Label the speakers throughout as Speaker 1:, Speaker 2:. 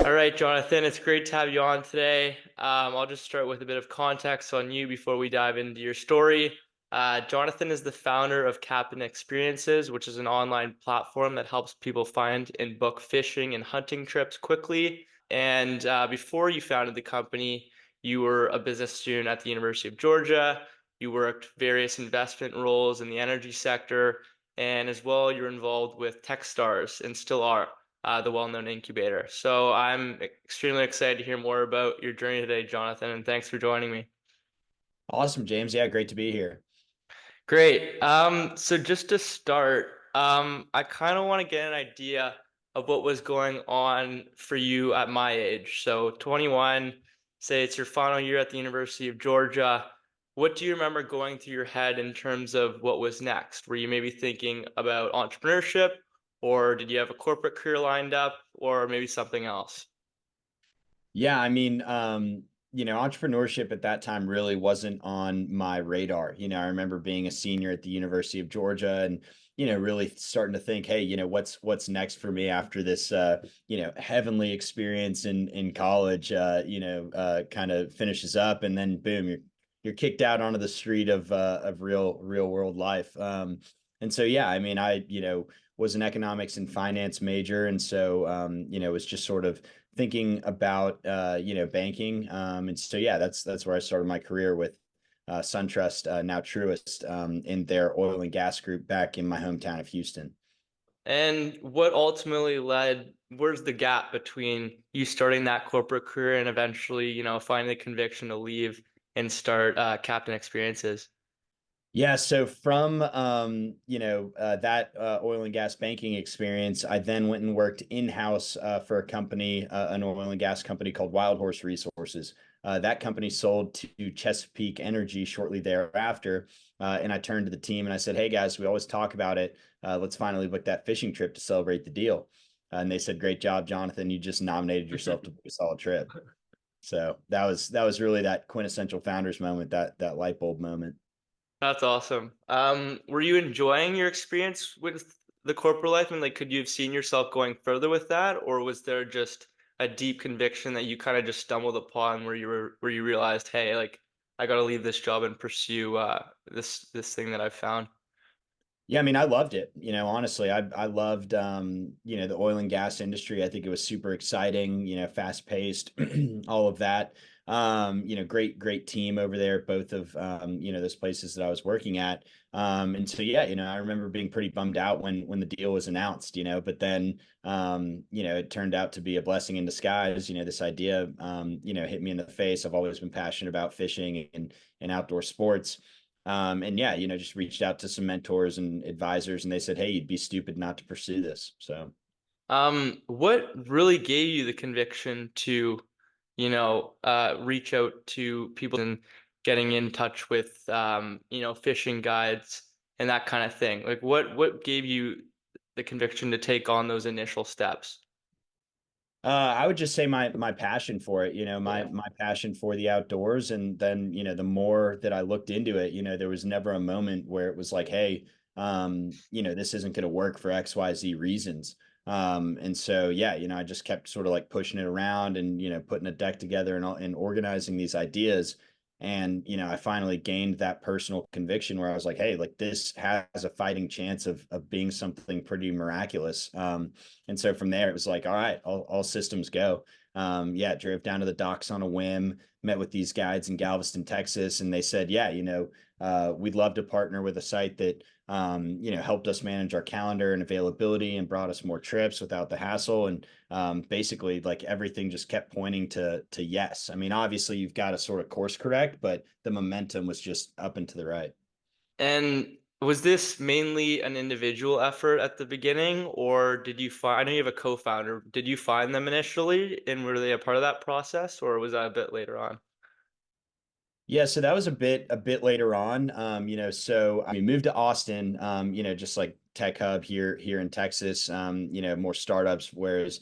Speaker 1: All right, Jonathan, it's great to have you on today. I'll just start with a bit of context on you before we dive into your story. Jonathan is the founder of Captain Experiences, which is an online platform that helps people find and book fishing and hunting trips quickly. And before you founded the company, you were a business student at the University of Georgia. You worked various investment roles in the energy sector, and as well, you're involved with Techstars and still are the well-known incubator. So I'm extremely excited to hear more about your journey today, Jonathan, and thanks for joining me.
Speaker 2: Awesome, James. Yeah, great to be here.
Speaker 1: Great. So just to start, I kind of want to get an idea of what was going on for you at my age. So 21, say it's your final year at the University of Georgia. What do you remember going through your head in terms of what was next? Were you maybe thinking about entrepreneurship, or did you have a corporate career lined up, or maybe something else?
Speaker 2: Yeah, entrepreneurship at that time really wasn't on my radar. I remember being a senior at the University of Georgia and, really starting to think, hey, what's next for me after this heavenly experience in college, kind of finishes up and then boom, you're kicked out onto the street of real world life. And so yeah, was an economics and finance major, and so was just sort of thinking about banking. And so yeah, that's where I started my career with SunTrust, now Truist, in their oil and gas group back in my hometown of Houston.
Speaker 1: And what ultimately led, where's the gap between you starting that corporate career and eventually, finding the conviction to leave and start Captain Experiences?
Speaker 2: Yeah, so from that oil and gas banking experience, I then went and worked in-house for a company, an oil and gas company called Wild Horse Resources. That company sold to Chesapeake Energy shortly thereafter, and I turned to the team and I said, "Hey guys, we always talk about it. Let's finally book that fishing trip to celebrate the deal." And they said, "Great job, Jonathan. You just nominated yourself to book a solid trip." So that was really that quintessential founders moment, that light bulb moment.
Speaker 1: That's awesome. Were you enjoying your experience with the corporate life? And like, could you have seen yourself going further with that, or was there just a deep conviction that you kind of just stumbled upon where you realized, hey, like I got to leave this job and pursue this thing that I've found?
Speaker 2: Yeah, I loved it. Honestly, I loved the oil and gas industry. I think it was super exciting, fast paced, all of that. Great team over there, both of those places that I was working at. And so yeah, I remember being pretty bummed out when the deal was announced, but then it turned out to be a blessing in disguise. This idea hit me in the face. I've always been passionate about fishing and outdoor sports. And yeah, just reached out to some mentors and advisors, and they said, "Hey, you'd be stupid not to pursue this." So,
Speaker 1: What really gave you the conviction to, reach out to people and getting in touch with, fishing guides and that kind of thing? Like, what gave you the conviction to take on those initial steps?
Speaker 2: I would just say my passion for it, my passion for the outdoors, and then the more that I looked into it, there was never a moment where it was like, "Hey, this isn't going to work for XYZ reasons." And so yeah, I just kept sort of like pushing it around and putting a deck together and organizing these ideas. And I finally gained that personal conviction where I was like, "Hey, like this has a fighting chance of being something pretty miraculous." And so from there, it was like, all right, all systems go. Yeah, drove down to the docks on a whim, met with these guides in Galveston, Texas, and they said, yeah, we'd love to partner with a site that, helped us manage our calendar and availability and brought us more trips without the hassle. And basically, like everything just kept pointing to yes. Obviously, you've got to sort of course correct, but the momentum was just up and to the right.
Speaker 1: And was this mainly an individual effort at the beginning, or did you find, I know you have a co-founder, did you find them initially and were they a part of that process, or was that a bit later on?
Speaker 2: Yeah, so that was a bit later on. So I moved to Austin, just like tech hub here in Texas, more startups, whereas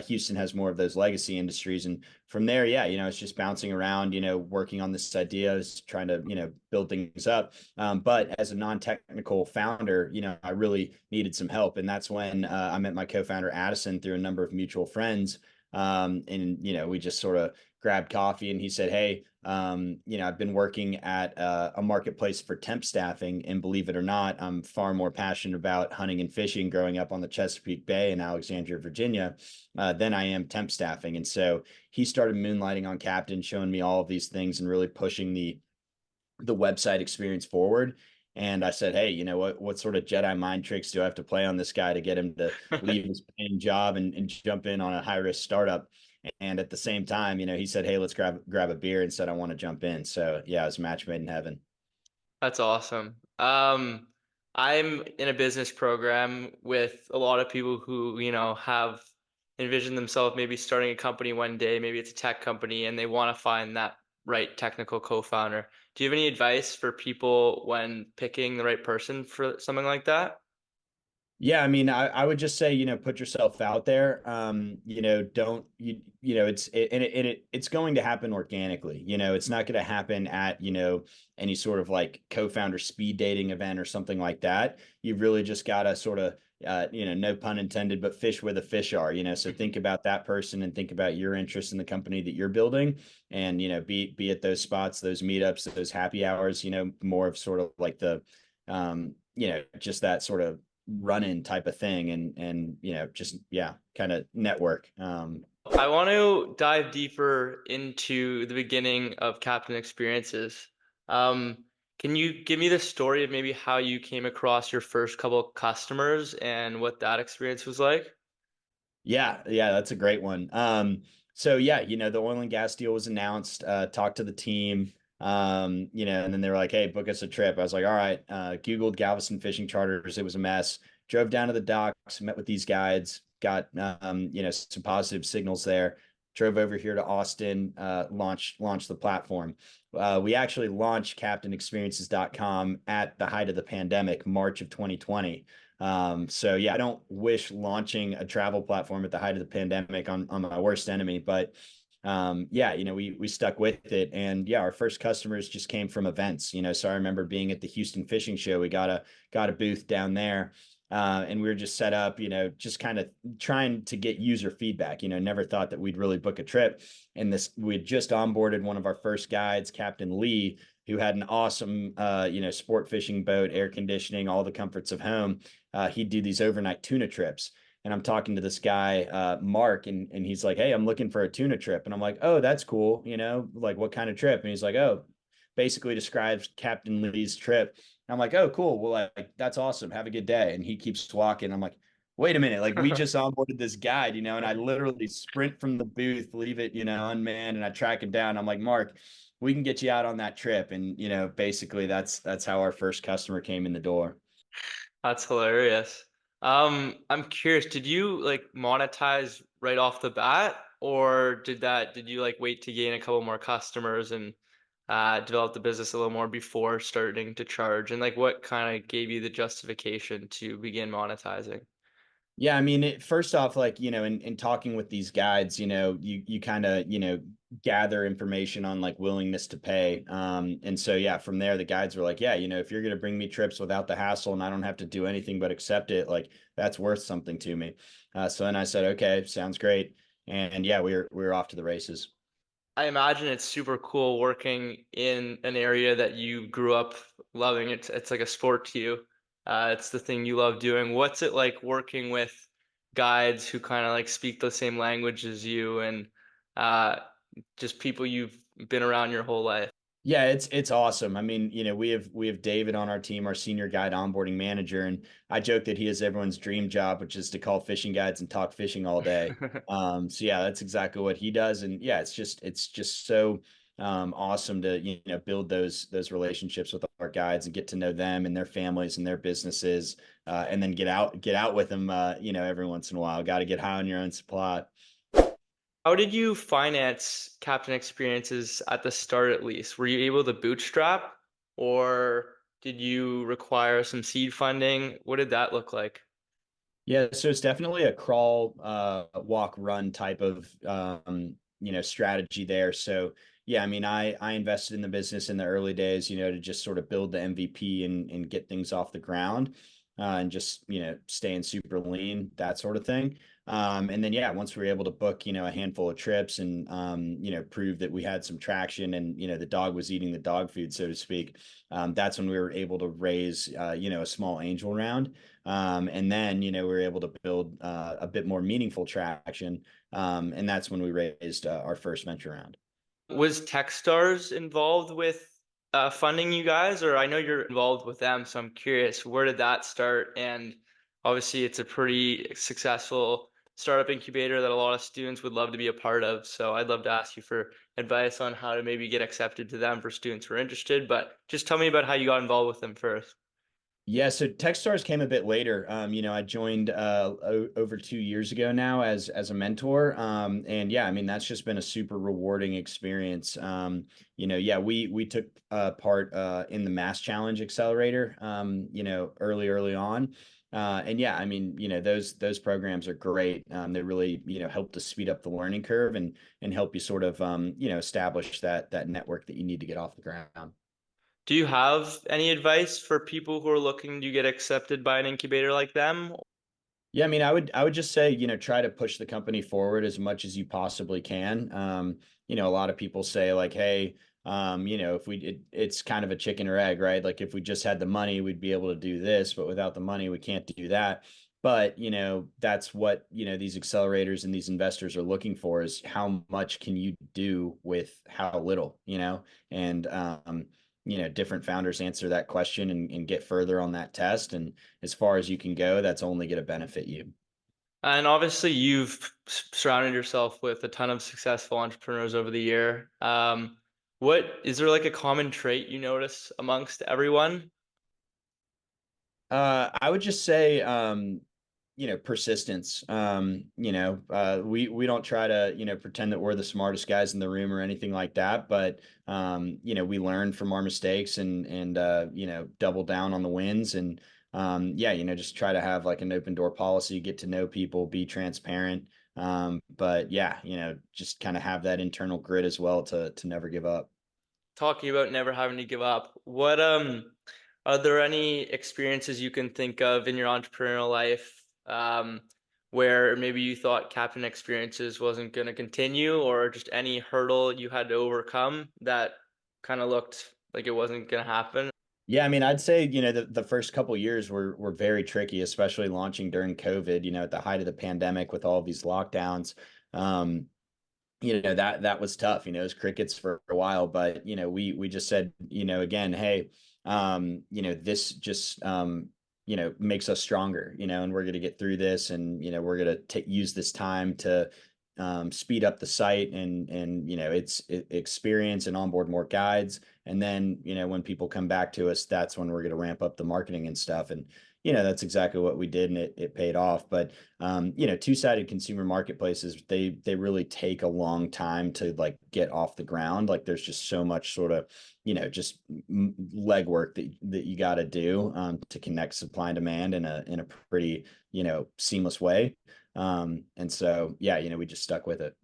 Speaker 2: Houston has more of those legacy industries. And from there, yeah, it's just bouncing around, working on this ideas, trying to, build things up. But as a non-technical founder, I really needed some help. And that's when I met my co-founder Addison through a number of mutual friends. And we just sort of grabbed coffee, and he said, hey, I've been working at a marketplace for temp staffing, and believe it or not, I'm far more passionate about hunting and fishing growing up on the Chesapeake Bay in Alexandria, Virginia, than I am temp staffing. And so he started moonlighting on Captain, showing me all of these things and really pushing the website experience forward. And I said, hey, what sort of Jedi mind tricks do I have to play on this guy to get him to leave his paying job and jump in on a high risk startup? And at the same time, he said, hey, let's grab a beer, and said, I want to jump in. So yeah, it was a match made in heaven.
Speaker 1: That's awesome. I'm in a business program with a lot of people who, have envisioned themselves maybe starting a company one day, maybe it's a tech company, and they want to find that right technical co-founder. Do you have any advice for people when picking the right person for something like that?
Speaker 2: Yeah, I mean, I would just say, put yourself out there. Don't it's going to happen organically. It's not going to happen at, any sort of like co-founder speed dating event or something like that. You've really just got to sort of, no pun intended, but fish where the fish are, so think about that person and think about your interest in the company that you're building, and, be at those spots, those meetups, those happy hours, more of sort of like just that sort of run-in type of thing, and just, yeah, kind of network.
Speaker 1: I want to dive deeper into the beginning of Captain Experiences. Um, can you give me the story of maybe how you came across your first couple customers and what that experience was like?
Speaker 2: Yeah, that's a great one. So yeah, the oil and gas deal was announced, talked to the team, and then they were like, hey, book us a trip. I was like, all right, Googled Galveston fishing charters. It was a mess. Drove down to the docks, met with these guides, got, some positive signals there. Drove over here to Austin, launched the platform. We actually launched captainexperiences.com at the height of the pandemic, March of 2020. So yeah, I don't wish launching a travel platform at the height of the pandemic on my worst enemy, but yeah, we stuck with it, and yeah, our first customers just came from events. So I remember being at the Houston Fishing Show. We got a booth down there. And we were just set up, just kind of trying to get user feedback. Never thought that we'd really book a trip. And we had just onboarded one of our first guides, Captain Lee, who had an awesome, sport fishing boat, air conditioning, all the comforts of home. He'd do these overnight tuna trips. And I'm talking to this guy, Mark, and he's like, hey, I'm looking for a tuna trip. And I'm like, oh, that's cool. Like, what kind of trip? And he's like, oh, basically describes Captain Lee's trip. I'm like, oh, cool. Well, like, that's awesome. Have a good day. And he keeps walking. I'm like, wait a minute. Like, we just onboarded this guide, and I literally sprint from the booth, leave it, unmanned, and I track him down. I'm like, Mark, we can get you out on that trip. And, basically that's how our first customer came in the door.
Speaker 1: That's hilarious. I'm curious, did you like monetize right off the bat, or did you like wait to gain a couple more customers and develop the business a little more before starting to charge? And like what kind of gave you the justification to begin monetizing?
Speaker 2: Yeah, I mean, first off, like, in talking with these guides, you kind of, gather information on like willingness to pay. And so, yeah, from there, the guides were like, yeah, if you're going to bring me trips without the hassle and I don't have to do anything but accept it, like that's worth something to me. So then I said, okay, sounds great. And yeah, we were off to the races.
Speaker 1: I imagine it's super cool working in an area that you grew up loving. It's like a sport to you. It's the thing you love doing. What's it like working with guides who kind of like speak the same language as you and uh, just people you've been around your whole life?
Speaker 2: Yeah, it's awesome. I mean, we have David on our team, our senior guide onboarding manager, and I joke that he has everyone's dream job, which is to call fishing guides and talk fishing all day. So yeah, that's exactly what he does, and yeah, it's just so awesome to build those relationships with our guides and get to know them and their families and their businesses, and then get out with them, every once in a while. Got to get high on your own supply.
Speaker 1: How did you finance Captain Experiences at the start, at least? Were you able to bootstrap, or did you require some seed funding? What did that look like?
Speaker 2: Yeah, so it's definitely a crawl, walk, run type of strategy there. So yeah, I mean, I invested in the business in the early days, to just sort of build the MVP and get things off the ground, and just staying super lean, that sort of thing. And then, yeah, once we were able to book, a handful of trips and, prove that we had some traction and, the dog was eating the dog food, so to speak, that's when we were able to raise, a small angel round. And then, we were able to build a bit more meaningful traction. And that's when we raised our first venture round.
Speaker 1: Was Techstars involved with funding you guys, or I know you're involved with them, so I'm curious, where did that start? And obviously, it's a pretty successful startup incubator that a lot of students would love to be a part of. So I'd love to ask you for advice on how to maybe get accepted to them for students who are interested. But just tell me about how you got involved with them first.
Speaker 2: Yeah, so Techstars came a bit later. I joined over 2 years ago now as a mentor. And yeah, I mean that's just been a super rewarding experience. Yeah, we took part in the Mass Challenge Accelerator. Early on. And yeah, I mean, those programs are great. They really, help to speed up the learning curve and help you sort of establish that network that you need to get off the ground.
Speaker 1: Do you have any advice for people who are looking to get accepted by an incubator like them?
Speaker 2: Yeah, I mean, I would just say, try to push the company forward as much as you possibly can. A lot of people say like, hey, if it's kind of a chicken or egg, right? Like if we just had the money, we'd be able to do this, but without the money, we can't do that. But, that's what, these accelerators and these investors are looking for is how much can you do with how little. And, different founders answer that question and get further on that test. And as far as you can go, that's only going to benefit you.
Speaker 1: And obviously, you've surrounded yourself with a ton of successful entrepreneurs over the year. What is there like a common trait you notice amongst everyone?
Speaker 2: I would just say, persistence. We don't try to, pretend that we're the smartest guys in the room or anything like that, but we learn from our mistakes and double down on the wins and yeah, just try to have like an open door policy, get to know people, be transparent. But yeah, just kind of have that internal grit as well to never give up.
Speaker 1: Talking about never having to give up. What are there any experiences you can think of in your entrepreneurial life where maybe you thought Captain Experiences wasn't going to continue, or just any hurdle you had to overcome that kind of looked like it wasn't going to happen?
Speaker 2: Yeah, I mean, I'd say, the first couple years were very tricky, especially launching during COVID, at the height of the pandemic with all of these lockdowns. Um, that was tough, it was crickets for a while, but we just said, again, hey, this just makes us stronger, and we're going to get through this and we're going to use this time to speed up the site and its experience and onboard more guides. And then when people come back to us, that's when we're going to ramp up the marketing and stuff. And that's exactly what we did, and it paid off. But two-sided consumer marketplaces, they really take a long time to like get off the ground. Like there's just so much sort of just legwork that you got to do to connect supply and demand in a pretty seamless way. And so, yeah, we just stuck with it.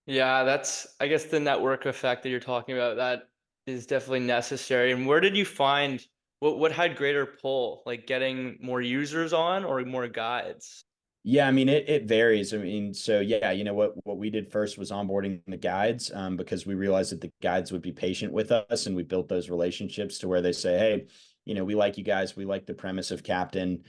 Speaker 1: Yeah, that's, I guess, the network effect that you're talking about. That is definitely necessary. And where did you find what had greater pull, like getting more users on or more guides?
Speaker 2: Yeah, I mean, it varies. I mean, so yeah, what we did first was onboarding the guides, because we realized that the guides would be patient with us, and we built those relationships to where they say, hey, we like you guys, we like the premise of Captain,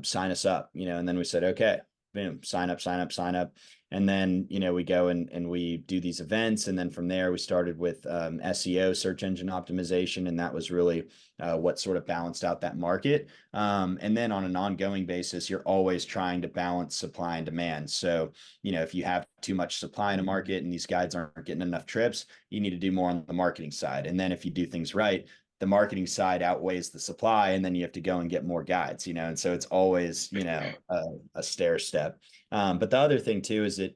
Speaker 2: sign us up, and then we said, okay, boom, sign up, sign up, sign up. And then, we go and we do these events. And then from there, we started with SEO, search engine optimization. And that was really what sort of balanced out that market. And then on an ongoing basis, you're always trying to balance supply and demand. So, if you have too much supply in a market and these guides aren't getting enough trips, you need to do more on the marketing side. And then if you do things right, the marketing side outweighs the supply, and then you have to go and get more guides, and so it's always, a stair step. But the other thing too is that,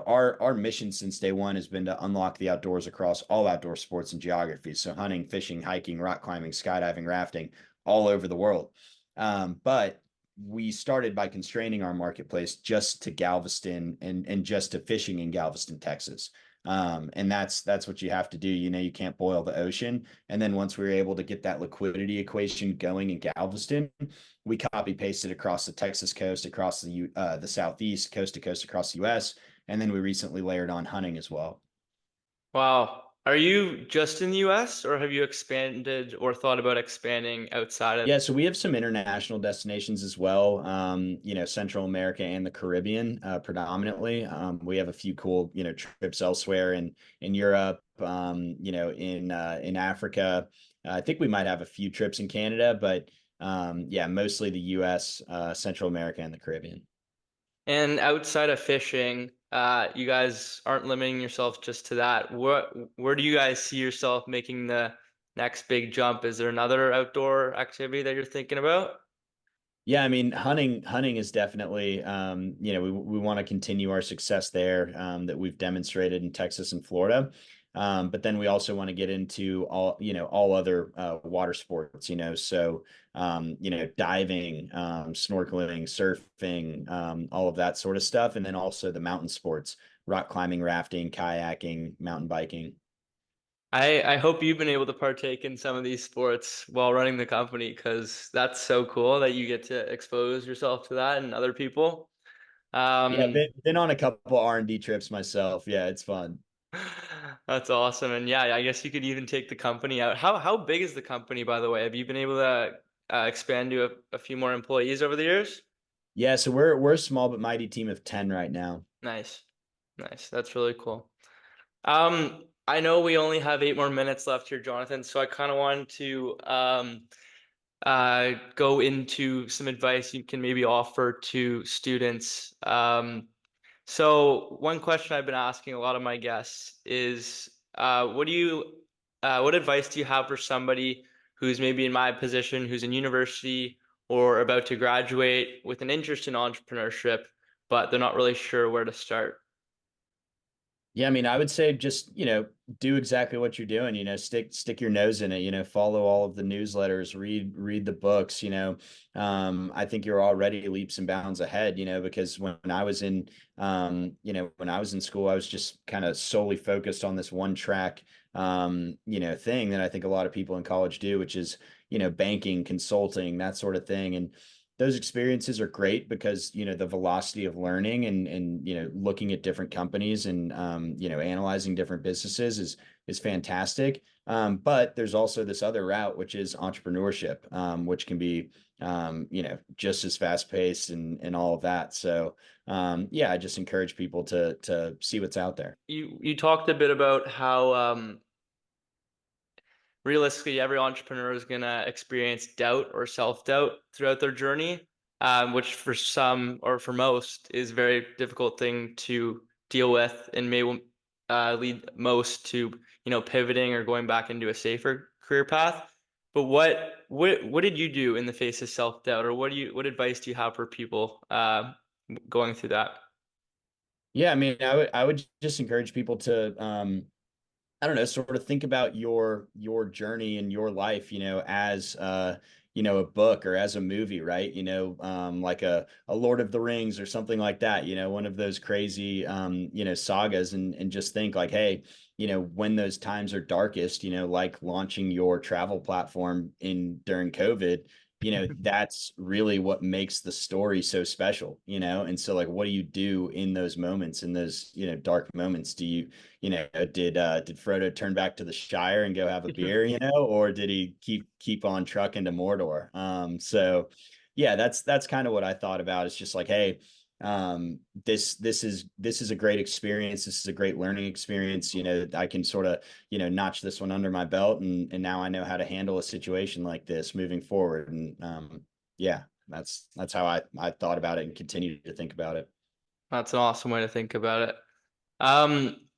Speaker 2: our mission since day one has been to unlock the outdoors across all outdoor sports and geographies. So hunting, fishing, hiking, rock climbing, skydiving, rafting, all over the world. But we started by constraining our marketplace just to Galveston and just to fishing in Galveston, Texas. And that's what you have to do. You can't boil the ocean. And then once we were able to get that liquidity equation going in Galveston, we copy pasted across the Texas coast, across the southeast, coast to coast across the U.S. And then we recently layered on hunting as well.
Speaker 1: Wow. Are you just in the US or have you expanded or thought about expanding outside of?
Speaker 2: Yeah, so we have some international destinations as well. Central America and the Caribbean, predominantly. We have a few cool, trips elsewhere in Europe, in Africa. I think we might have a few trips in Canada, but yeah, mostly the U.S., Central America, and the Caribbean.
Speaker 1: And outside of fishing, you guys aren't limiting yourself just to that. Where do you guys see yourself making the next big jump? Is there another outdoor activity that you're thinking about?
Speaker 2: Yeah, I mean, hunting is definitely, we want to continue our success there, that we've demonstrated in Texas and Florida. But then we also want to get into all other water sports, so, diving, snorkeling, surfing, all of that sort of stuff. And then also the mountain sports, rock climbing, rafting, kayaking, mountain biking.
Speaker 1: I hope you've been able to partake in some of these sports while running the company because that's so cool that you get to expose yourself to that and other people.
Speaker 2: Yeah,
Speaker 1: Um,
Speaker 2: been on a couple R&D trips myself. Yeah, it's fun.
Speaker 1: that's awesome. And yeah, I guess you could even take the company out. How big is the company, by the way? Have you been able to expand to a few more employees over the years?
Speaker 2: Yeah, so we're a small but mighty team of 10 right now.
Speaker 1: Nice. Nice. That's really cool. I know we only have 8 more minutes left here, Jonathan, so I kind of wanted to go into some advice you can maybe offer to students. So one question I've been asking a lot of my guests is, what advice do you have for somebody who's maybe in my position, who's in university or about to graduate with an interest in entrepreneurship, but they're not really sure where to start?
Speaker 2: Yeah, I mean, I would say just, do exactly what you're doing, stick your nose in it, follow all of the newsletters, read the books, I think you're already leaps and bounds ahead, because when I was in school, I was just kind of solely focused on this one track, thing that I think a lot of people in college do, which is, banking, consulting, that sort of thing. And those experiences are great because the velocity of learning and looking at different companies and analyzing different businesses is fantastic. But there's also this other route, which is entrepreneurship, which can be just as fast paced and all of that. So yeah, I just encourage people to see what's out there.
Speaker 1: You talked a bit about how realistically, every entrepreneur is going to experience doubt or self-doubt throughout their journey, which for some or for most is a very difficult thing to deal with and may lead most to, pivoting or going back into a safer career path. But what did you do in the face of self-doubt, or what advice do you have for people going through that?
Speaker 2: Yeah, I mean, I would just encourage people to I don't know, sort of think about your journey and your life, as a book or as a movie, right? Like a Lord of the Rings or something like that, one of those crazy sagas and just think like, hey, when those times are darkest, like launching your travel platform in during COVID, that's really what makes the story so special, and so like what do you do in those moments, in those, dark moments? Do you did Frodo turn back to the Shire and go have a beer, or did he keep on trucking to Mordor? So yeah, that's kind of what I thought about. It's just like, hey, this is a great experience. This is a great learning experience. I can sort of, notch this one under my belt, and now I know how to handle a situation like this moving forward. And yeah, that's how I thought about it and continue to think about it.
Speaker 1: That's an awesome way to think about it.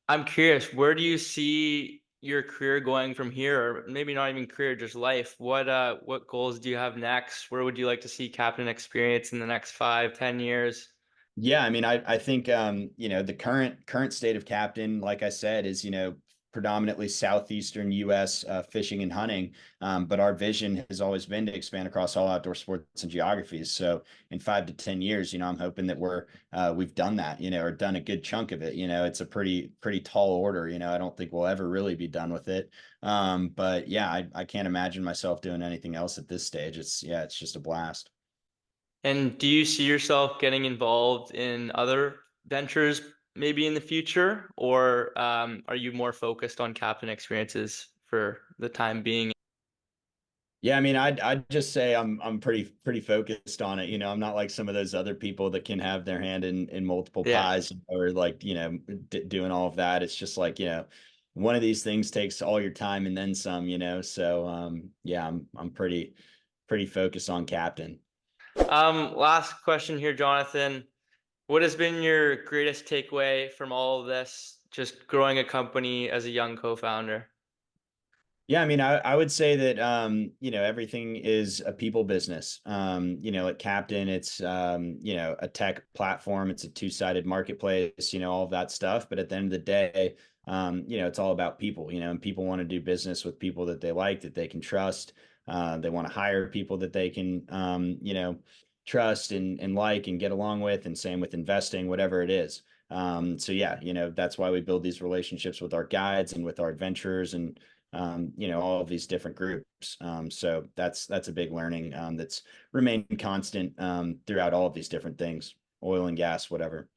Speaker 1: I'm curious, where do you see your career going from here? Or maybe not even career, just life. What goals do you have next? Where would you like to see Captain Experience in the next 5, 10 years?
Speaker 2: Yeah, I mean, I think the current state of Captain, like I said, is predominantly southeastern U.S. Fishing and hunting, but our vision has always been to expand across all outdoor sports and geographies. So in 5 to 10 years, I'm hoping that we've done that, or done a good chunk of it. It's a pretty tall order. I don't think we'll ever really be done with it. But yeah, I can't imagine myself doing anything else at this stage. It's just a blast.
Speaker 1: And do you see yourself getting involved in other ventures maybe in the future, or are you more focused on captain experiences for the time being?
Speaker 2: Yeah, I mean, I'd just say I'm pretty focused on it. I'm not like some of those other people that can have their hand in multiple
Speaker 1: Yeah.
Speaker 2: pies or like, doing all of that. It's just like, one of these things takes all your time and then some. So yeah, I'm pretty focused on captain.
Speaker 1: Last question here, Jonathan. What has been your greatest takeaway from all of this, just growing a company as a young co-founder?
Speaker 2: Yeah, I mean, I would say that everything is a people business. At Captain, it's a tech platform, it's a two-sided marketplace, all of that stuff. But at the end of the day, it's all about people, and people want to do business with people that they like, that they can trust. They want to hire people that they can trust and like and get along with, and same with investing, whatever it is. So yeah, that's why we build these relationships with our guides and with our adventurers and all of these different groups. So that's a big learning that's remained constant throughout all of these different things, oil and gas, whatever.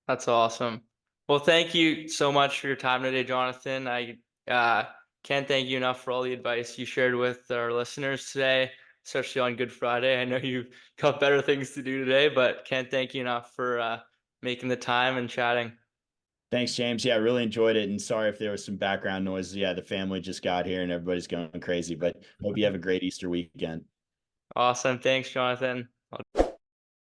Speaker 1: That's awesome. Well, thank you so much for your time today, Jonathan. I uh, can't thank you enough for all the advice you shared with our listeners today, especially on Good Friday. I know you've got better things to do today, but can't thank you enough for making the time and chatting.
Speaker 2: Thanks, James. Yeah, I really enjoyed it. And sorry if there was some background noise. Yeah, the family just got here and everybody's going crazy, but hope you have a great Easter weekend.
Speaker 1: Awesome. Thanks, Jonathan.